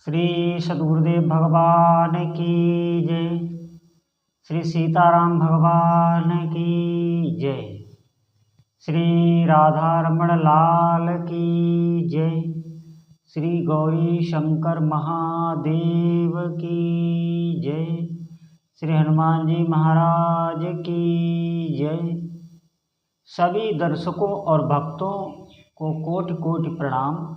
श्री सद्गुरुदेव भगवान की जय। श्री सीताराम भगवान की जय। श्री राधा रमण लाल की जय। श्री गौरी शंकर महादेव की जय। श्री हनुमान जी महाराज की जय। सभी दर्शकों और भक्तों को कोटि कोटि प्रणाम।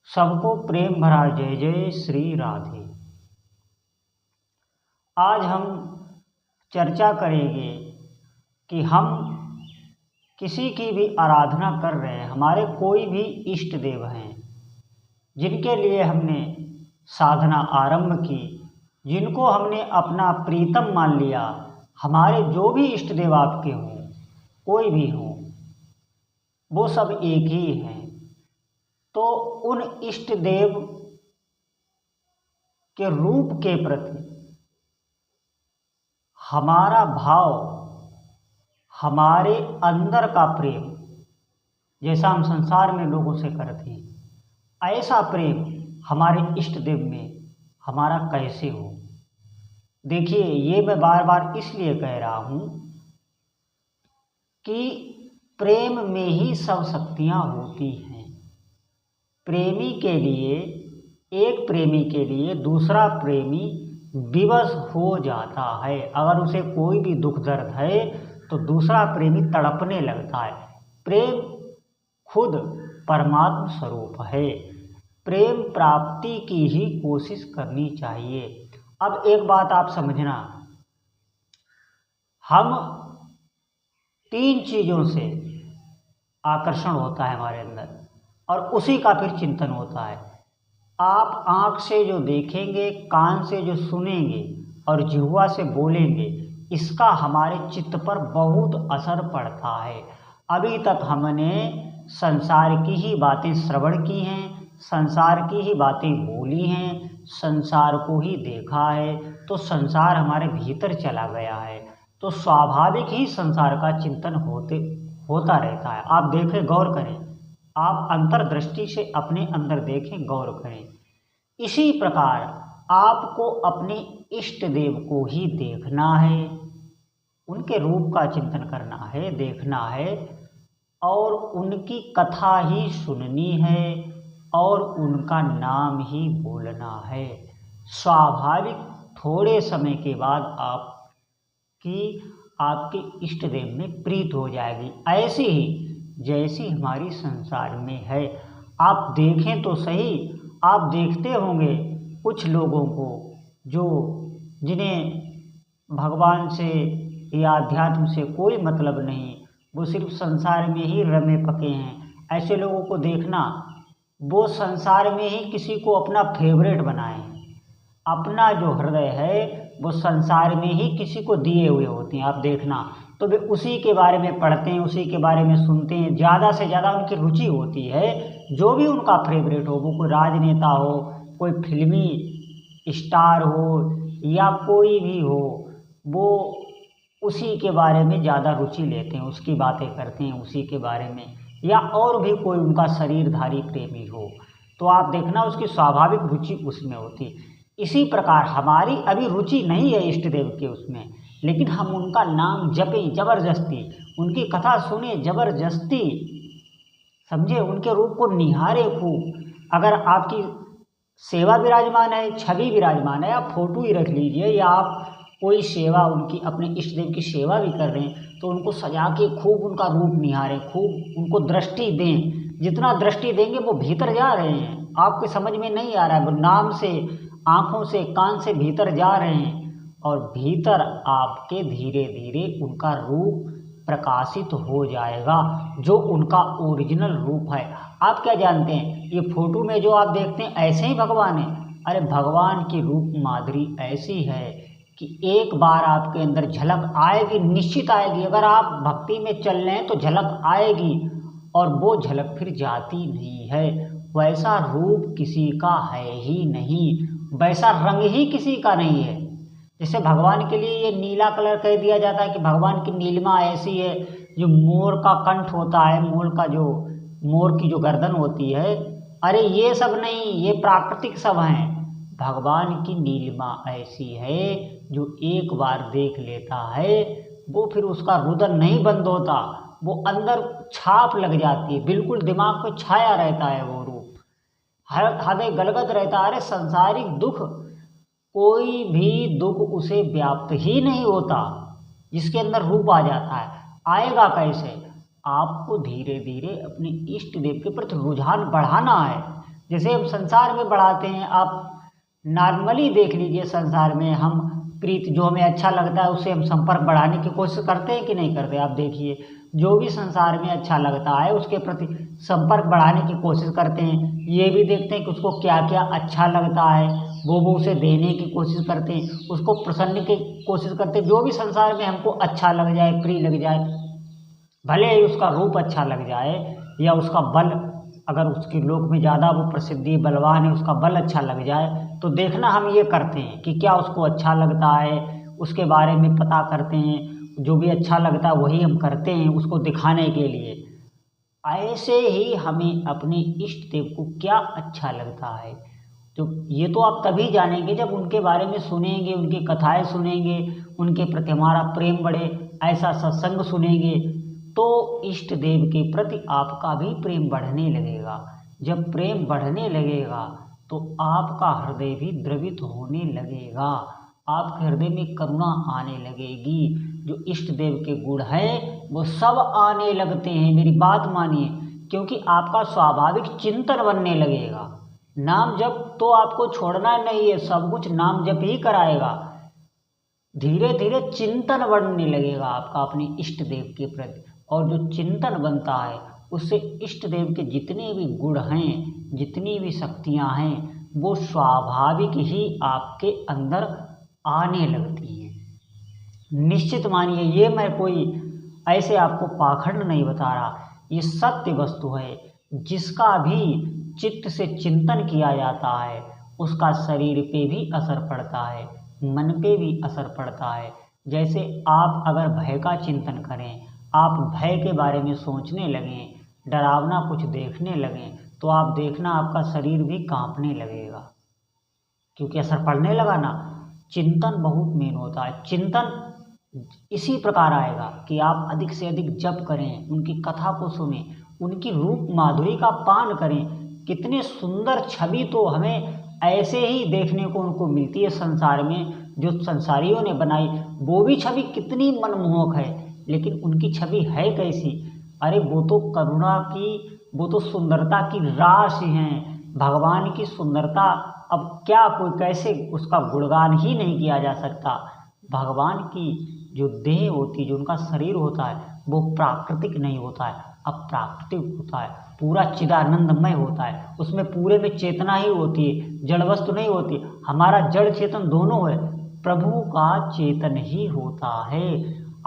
सबको प्रेम भरा जय जय श्री राधे। आज हम चर्चा करेंगे कि हम किसी की भी आराधना कर रहे हैं, हमारे कोई भी इष्ट देव हैं जिनके लिए हमने साधना आरंभ की, जिनको हमने अपना प्रीतम मान लिया, हमारे जो भी इष्ट देव आपके हों, कोई भी हों, वो सब एक ही हैं। तो उन इष्ट देव के रूप के प्रति हमारा भाव, हमारे अंदर का प्रेम, जैसा हम संसार में लोगों से करते हैं, ऐसा प्रेम हमारे इष्ट देव में हमारा कैसे हो। देखिए, ये मैं बार बार इसलिए कह रहा हूँ कि प्रेम में ही सब शक्तियाँ होती हैं। प्रेमी के लिए, एक प्रेमी के लिए दूसरा प्रेमी विवश हो जाता है। अगर उसे कोई भी दुख दर्द है तो दूसरा प्रेमी तड़पने लगता है। प्रेम खुद परमात्म स्वरूप है। प्रेम प्राप्ति की ही कोशिश करनी चाहिए। अब एक बात आप समझना, हम 3 चीज़ों से आकर्षण होता है हमारे अंदर और उसी का फिर चिंतन होता है। आप आँख से जो देखेंगे, कान से जो सुनेंगे और जिह्वा से बोलेंगे, इसका हमारे चित्त पर बहुत असर पड़ता है। अभी तक हमने संसार की ही बातें श्रवण की हैं, संसार की ही बातें बोली हैं, संसार को ही देखा है, तो संसार हमारे भीतर चला गया है। तो स्वाभाविक ही संसार का चिंतन होता रहता है। आप देखें, गौर करें, आप अंतर्दृष्टि से अपने अंदर देखें, गौर करें। इसी प्रकार आपको अपने इष्ट देव को ही देखना है, उनके रूप का चिंतन करना है, देखना है और उनकी कथा ही सुननी है और उनका नाम ही बोलना है। स्वाभाविक थोड़े समय के बाद आपके इष्ट देव में प्रीत हो जाएगी, ऐसी ही जैसी हमारी संसार में है। आप देखें तो सही, आप देखते होंगे कुछ लोगों को जिन्हें भगवान से या अध्यात्म से कोई मतलब नहीं, वो सिर्फ संसार में ही रमे पके हैं। ऐसे लोगों को देखना, वो संसार में ही किसी को अपना फेवरेट बनाए, अपना जो हृदय है वो संसार में ही किसी को दिए हुए होते हैं। आप देखना, तो वे उसी के बारे में पढ़ते हैं, उसी के बारे में सुनते हैं। ज़्यादा से ज़्यादा उनकी रुचि होती है जो भी उनका फेवरेट हो, वो कोई राजनेता हो, कोई फिल्मी स्टार हो या कोई भी हो, वो उसी के बारे में ज़्यादा रुचि लेते हैं, उसकी बातें करते हैं उसी के बारे में। या और भी कोई उनका शरीरधारी प्रेमी हो तो आप देखना उसकी स्वाभाविक रुचि उसमें होती। इसी प्रकार हमारी अभी रुचि नहीं है इष्ट देव के उसमें, लेकिन हम उनका नाम जपें जबरदस्ती, उनकी कथा सुने जबरदस्ती, समझे, उनके रूप को निहारे खूब। अगर आपकी सेवा विराजमान है, छवि विराजमान है, आप फोटो ही रख लीजिए, या आप कोई सेवा उनकी अपने इष्ट देव की सेवा भी कर रहे हैं तो उनको सजा के खूब उनका रूप निहारें, खूब उनको दृष्टि दें। जितना दृष्टि देंगे वो भीतर जा रहे हैं, आपके समझ में नहीं आ रहा है, वो नाम से, आँखों से, कान से भीतर जा रहे हैं और भीतर आपके धीरे धीरे उनका रूप प्रकाशित हो जाएगा, जो उनका ओरिजिनल रूप है। आप क्या जानते हैं, ये फोटो में जो आप देखते हैं ऐसे ही भगवान है? अरे भगवान की रूप माधुरी ऐसी है कि एक बार आपके अंदर झलक आएगी, निश्चित आएगी। अगर आप भक्ति में चल रहे हैं तो झलक आएगी और वो झलक फिर जाती नहीं है। वैसा रूप किसी का है ही नहीं, वैसा रंग ही किसी का नहीं है। जैसे भगवान के लिए ये नीला कलर कह दिया जाता है कि भगवान की नीलिमा ऐसी है, जो मोर का कंठ होता है, मोर की जो गर्दन होती है, अरे ये सब नहीं, ये प्राकृतिक सब हैं। भगवान की नीलिमा ऐसी है जो एक बार देख लेता है वो फिर उसका रुदन नहीं बंद होता, वो अंदर छाप लग जाती है, बिल्कुल दिमाग पे छाया रहता है वो रूप, हर हृदय गलगत रहता है। अरे सांसारिक दुख, कोई भी दुख उसे व्याप्त ही नहीं होता जिसके अंदर रूप आ जाता है। आएगा कैसे? आपको धीरे धीरे अपने इष्ट देव के प्रति रुझान बढ़ाना है। जैसे हम संसार में बढ़ाते हैं, आप नॉर्मली देख लीजिए, संसार में हम प्रीत जो हमें अच्छा लगता है उससे हम संपर्क बढ़ाने की कोशिश करते हैं कि नहीं करते? आप देखिए, जो भी संसार में अच्छा लगता है उसके प्रति संपर्क बढ़ाने की कोशिश करते हैं। ये भी देखते हैं कि उसको क्या क्या अच्छा लगता है, वो उसे देने की कोशिश करते हैं, उसको प्रसन्न की कोशिश करते हैं। जो भी संसार में हमको अच्छा लग जाए, प्रिय लग जाए, भले ही उसका रूप अच्छा लग जाए या उसका बल, अगर उसकी लोक में ज़्यादा वो प्रसिद्धि बलवान है, उसका बल अच्छा लग जाए, तो देखना हम ये करते हैं कि क्या उसको अच्छा लगता है, उसके बारे में पता करते हैं। जो भी अच्छा लगता है वही हम करते हैं उसको दिखाने के लिए। ऐसे ही हमें अपने इष्ट देव को क्या अच्छा लगता है, तो ये तो आप तभी जानेंगे जब उनके बारे में सुनेंगे, उनकी कथाएं सुनेंगे, उनके प्रति हमारा प्रेम बढ़े, ऐसा सत्संग सुनेंगे तो इष्ट देव के प्रति आपका भी प्रेम बढ़ने लगेगा। जब प्रेम बढ़ने लगेगा तो आपका हृदय भी द्रवित होने लगेगा, आपके हृदय में करुणा आने लगेगी। जो इष्ट देव के गुण हैं वो सब आने लगते हैं, मेरी बात मानिए, क्योंकि आपका स्वाभाविक चिंतन बनने लगेगा। नाम जप तो आपको छोड़ना नहीं है, सब कुछ नाम जप ही कराएगा। धीरे धीरे चिंतन बढ़ने लगेगा आपका अपने इष्ट देव के प्रति, और जो चिंतन बनता है उससे इष्ट देव के जितने भी गुण हैं, जितनी भी शक्तियां हैं, वो स्वाभाविक ही आपके अंदर आने लगती हैं। निश्चित मानिए, ये मैं कोई ऐसे आपको पाखंड नहीं बता रहा, ये सत्य वस्तु है। जिसका भी चित्त से चिंतन किया जाता है उसका शरीर पे भी असर पड़ता है, मन पे भी असर पड़ता है। जैसे आप अगर भय का चिंतन करें, आप भय के बारे में सोचने लगें, डरावना कुछ देखने लगें, तो आप देखना आपका शरीर भी कांपने लगेगा, क्योंकि असर पड़ने लगा ना। चिंतन बहुत मेन होता है। चिंतन इसी प्रकार आएगा कि आप अधिक से अधिक जप करें, उनकी कथा को सुने, उनकी रूप माधुरी का पान करें। कितने सुंदर छवि तो हमें ऐसे ही देखने को उनको मिलती है संसार में, जो संसारियों ने बनाई वो भी छवि कितनी मनमोहक है, लेकिन उनकी छवि है कैसी? अरे वो तो करुणा की, वो तो सुंदरता की राशि हैं। भगवान की सुंदरता, अब क्या कोई कैसे उसका गुणगान ही नहीं किया जा सकता। भगवान की जो देह होती है, जो उनका शरीर होता है, वो प्राकृतिक नहीं होता है, अप्राकृतिक होता है, पूरा चिदानंदमय होता है। उसमें पूरे में चेतना ही होती है, जड़ वस्तु नहीं होती। हमारा जड़ चेतन दोनों है, प्रभु का चेतन ही होता है।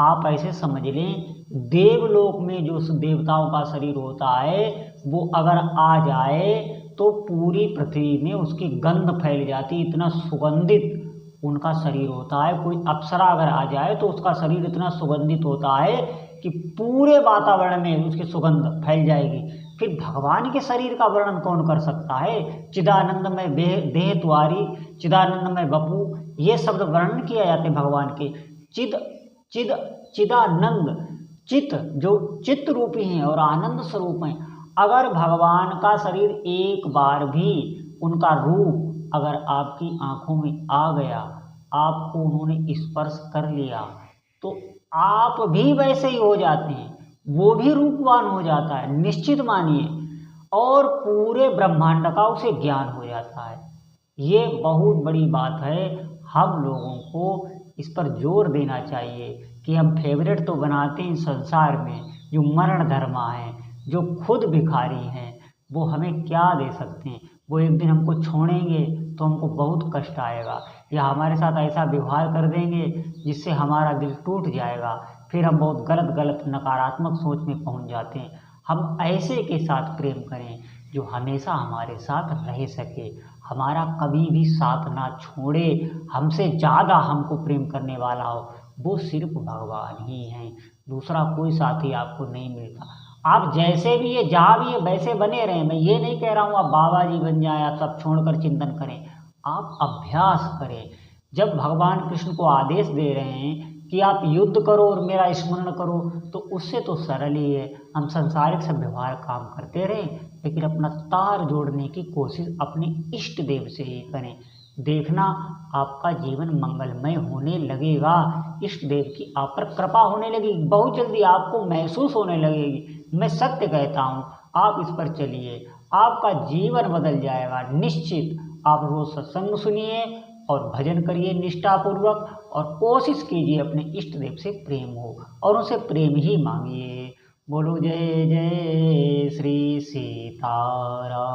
आप ऐसे समझ लें, देवलोक में जो देवताओं का शरीर होता है वो अगर आ जाए तो पूरी पृथ्वी में उसकी गंध फैल जाती, इतना सुगंधित उनका शरीर होता है। कोई अप्सरा अगर आ जाए तो उसका शरीर इतना सुगंधित होता है कि पूरे वातावरण में उसकी सुगंध फैल जाएगी। फिर भगवान के शरीर का वर्णन कौन कर सकता है? चिदानंदमय देह द्वारी, चिदानंदमय वपु, ये शब्द वर्णन किया जाते हैं भगवान के। चिद चिद चिदानंद, चित जो चित्त रूपी हैं और आनंद स्वरूप हैं। अगर भगवान का शरीर एक बार भी, उनका रूप अगर आपकी आंखों में आ गया, आपको उन्होंने स्पर्श कर लिया, तो आप भी वैसे ही हो जाते हैं, वो भी रूपवान हो जाता है, निश्चित मानिए। और पूरे ब्रह्मांड का उसे ज्ञान हो जाता है। ये बहुत बड़ी बात है, हम लोगों को इस पर जोर देना चाहिए कि हम फेवरेट तो बनाते हैं संसार में, जो मरण धर्मा हैं, जो खुद भिखारी हैं, वो हमें क्या दे सकते हैं? वो एक दिन हमको छोड़ेंगे तो हमको बहुत कष्ट आएगा, या हमारे साथ ऐसा व्यवहार कर देंगे जिससे हमारा दिल टूट जाएगा, फिर हम बहुत गलत गलत नकारात्मक सोच में पहुंच जाते हैं। हम ऐसे के साथ प्रेम करें जो हमेशा हमारे साथ रह सके, हमारा कभी भी साथ ना छोड़े, हमसे ज़्यादा हमको प्रेम करने वाला हो। वो सिर्फ भगवान ही हैं, दूसरा कोई साथी आपको नहीं मिलता। आप जैसे भी है, जहाँ भी है, वैसे बने रहें। मैं ये नहीं कह रहा हूँ आप बाबा जी बन जाएं, आप सब छोड़कर चिंतन करें। आप अभ्यास करें। जब भगवान कृष्ण को आदेश दे रहे हैं कि आप युद्ध करो और मेरा स्मरण करो, तो उससे तो सरल ही है। हम संसारिक सब व्यवहार काम करते रहें, लेकिन अपना तार जोड़ने की कोशिश अपने इष्ट देव से ही करें। देखना आपका जीवन मंगलमय होने लगेगा। इष्ट देव की आप पर कृपा होने लगेगी, बहुत जल्दी आपको महसूस होने लगेगी। मैं सत्य कहता हूँ, आप इस पर चलिए, आपका जीवन बदल जाएगा निश्चित। आप रोज सत्संग सुनिए और भजन करिए निष्ठापूर्वक, और कोशिश कीजिए अपने इष्ट देव से प्रेम हो और उनसे प्रेम ही मांगिए। बोलो जय जय श्री सीताराम।